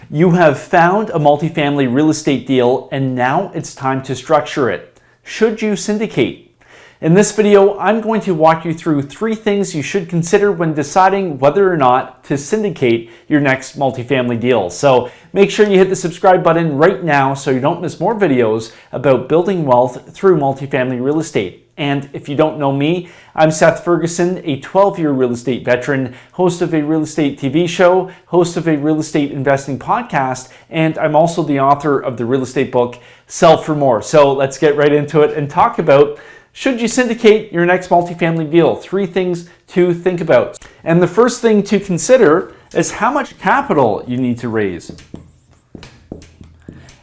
You have found a multifamily real estate deal and now it's time to structure it. Should you syndicate? In this video, I'm going to walk you through 3 things you should consider when deciding whether or not to syndicate your next multifamily deal. So make sure you hit the subscribe button right now so you don't miss more videos about building wealth through multifamily real estate. And if you don't know me, I'm Seth Ferguson, a 12-year real estate veteran, host of a real estate TV show, host of a real estate investing podcast, and I'm also the author of the real estate book, Sell for More. So let's get right into it and talk about, should you syndicate your next multifamily deal? 3 things to think about. And the first thing to consider is how much capital you need to raise.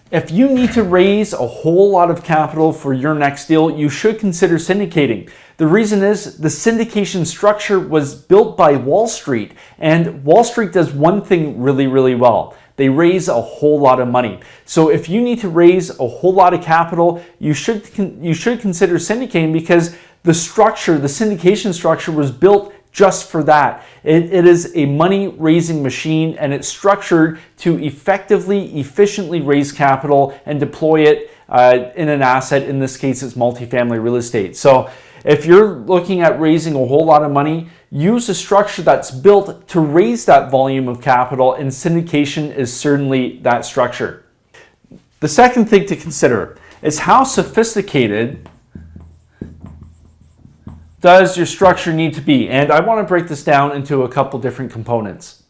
If you need to raise a whole lot of capital for your next deal, you should consider syndicating. The reason is the syndication structure was built by Wall Street, and Wall Street does one thing really well. They raise a whole lot of money. So if you need to raise a whole lot of capital, you should consider syndicating, because the structure, the syndication structure, was built just for that. It is a money-raising machine, and it's structured to effectively, efficiently raise capital and deploy it in an asset. In this case, it's multifamily real estate. So if you're looking at raising a whole lot of money, use a structure that's built to raise that volume of capital, and syndication is certainly that structure. The second thing to consider is how sophisticated does your structure need to be? And I want to break this down into a couple different components.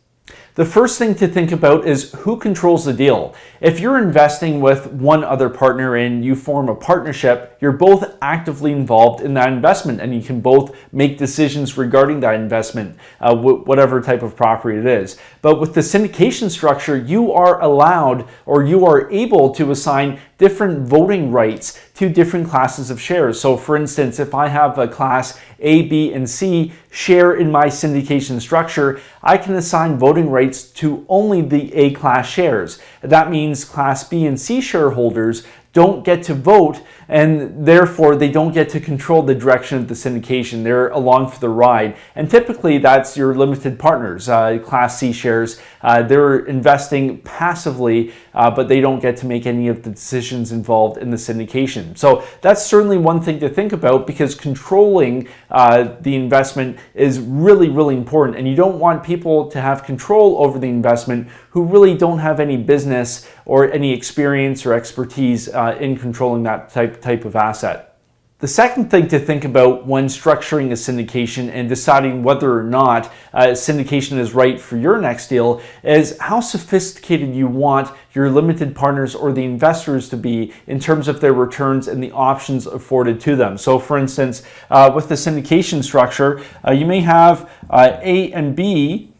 The first thing to think about is who controls the deal. If you're investing with one other partner and you form a partnership, you're both actively involved in that investment, and you can both make decisions regarding that investment, whatever type of property it is. But with the syndication structure, you are allowed, or you are able to assign different voting rights to different classes of shares. So for instance, if I have a class A, B, and C share in my syndication structure, I can assign voting rights to only the A class shares. That means class B and C shareholders don't get to vote, and therefore they don't get to control the direction of the syndication. They're along for the ride. And typically that's your limited partners, class C shares. They're investing passively, but they don't get to make any of the decisions involved in the syndication. So that's certainly one thing to think about, because controlling the investment is really important. And you don't want people to have control over the investment who really don't have any business or any experience or expertise in controlling that type of asset. The second thing to think about when structuring a syndication and deciding whether or not syndication is right for your next deal is how sophisticated you want your limited partners or the investors to be in terms of their returns and the options afforded to them. So for instance, with the syndication structure, you may have A and B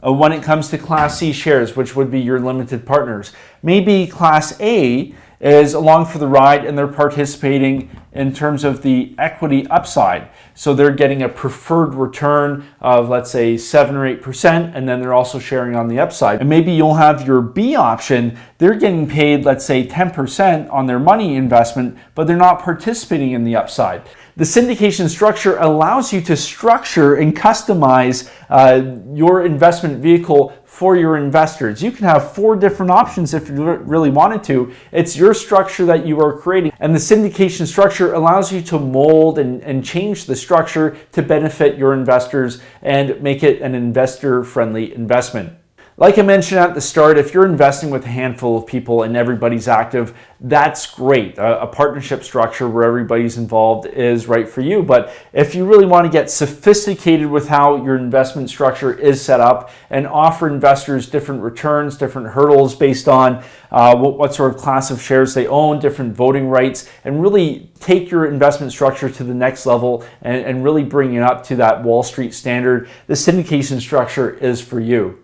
when it comes to Class C shares, which would be your limited partners. Maybe Class A is along for the ride and they're participating in terms of the equity upside. So they're getting a preferred return of, let's say, 7 or 8%, and then they're also sharing on the upside. And maybe you'll have your B option. They're getting paid, let's say, 10% on their money investment, but they're not participating in the upside. The syndication structure allows you to structure and customize your investment vehicle for your investors. You can have 4 different options if you really wanted to. It's your structure that you are creating, and the syndication structure allows you to mold and change the structure to benefit your investors and make it an investor-friendly investment. Like I mentioned at the start, if you're investing with a handful of people and everybody's active, that's great. A partnership structure where everybody's involved is right for you. But if you really want to get sophisticated with how your investment structure is set up and offer investors different returns, different hurdles based on what sort of class of shares they own, different voting rights, and really take your investment structure to the next level and really bring it up to that Wall Street standard, the syndication structure is for you.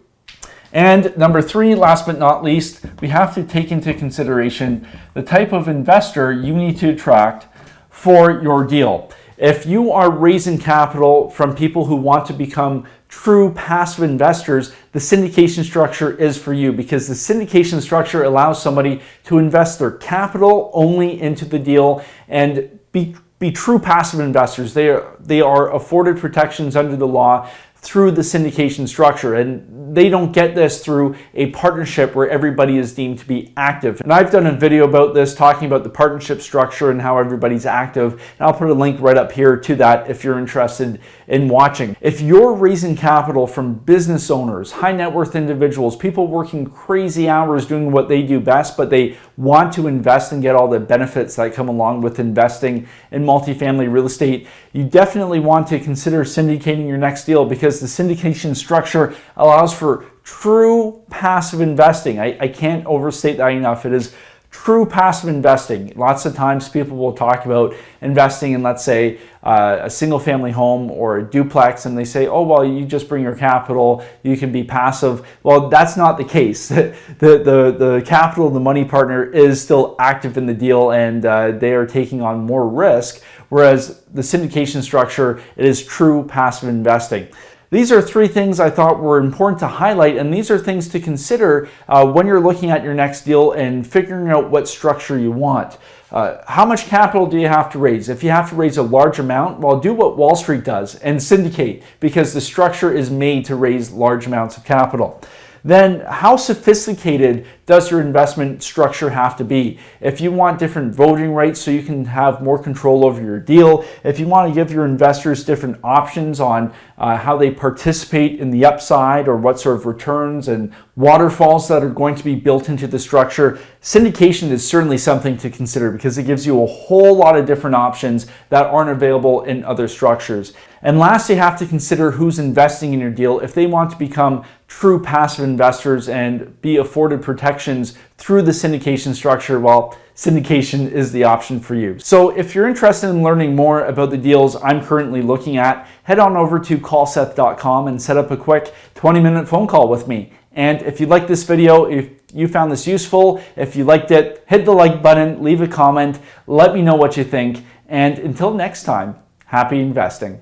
And number 3, last but not least, we have to take into consideration the type of investor you need to attract for your deal. If you are raising capital from people who want to become true passive investors, the syndication structure is for you, because the syndication structure allows somebody to invest their capital only into the deal and be true passive investors. They are afforded protections under the law through the syndication structure, and they don't get this through a partnership where everybody is deemed to be active. And I've done a video about this, talking about the partnership structure and how everybody's active, and I'll put a link right up here to that if you're interested in watching. If you're raising capital from business owners, high net worth individuals, people working crazy hours doing what they do best, but they want to invest and get all the benefits that come along with investing in multifamily real estate, you definitely want to consider syndicating your next deal, because the syndication structure allows for true passive investing. I can't overstate that enough. It is true passive investing. Lots of times people will talk about investing in, let's say, a single family home or a duplex, and they say, oh, well, you just bring your capital, you can be passive. Well, that's not the case. The capital, the money partner is still active in the deal, and they are taking on more risk, whereas the syndication structure, it is true passive investing. These are three things I thought were important to highlight, and these are things to consider when you're looking at your next deal and figuring out what structure you want. How much capital do you have to raise? If you have to raise a large amount, well, do what Wall Street does and syndicate, because the structure is made to raise large amounts of capital. Then how sophisticated does your investment structure have to be? If you want different voting rights so you can have more control over your deal, if you want to give your investors different options on how they participate in the upside or what sort of returns and waterfalls that are going to be built into the structure, syndication is certainly something to consider, because it gives you a whole lot of different options that aren't available in other structures. And last, you have to consider who's investing in your deal. If they want to become true passive investors and be afforded protections through the syndication structure, well, syndication is the option for you. So if you're interested in learning more about the deals I'm currently looking at, head on over to callseth.com and set up a quick 20-minute phone call with me. And if you like this video, if you found this useful, if you liked it, hit the like button, leave a comment, let me know what you think. And until next time, happy investing.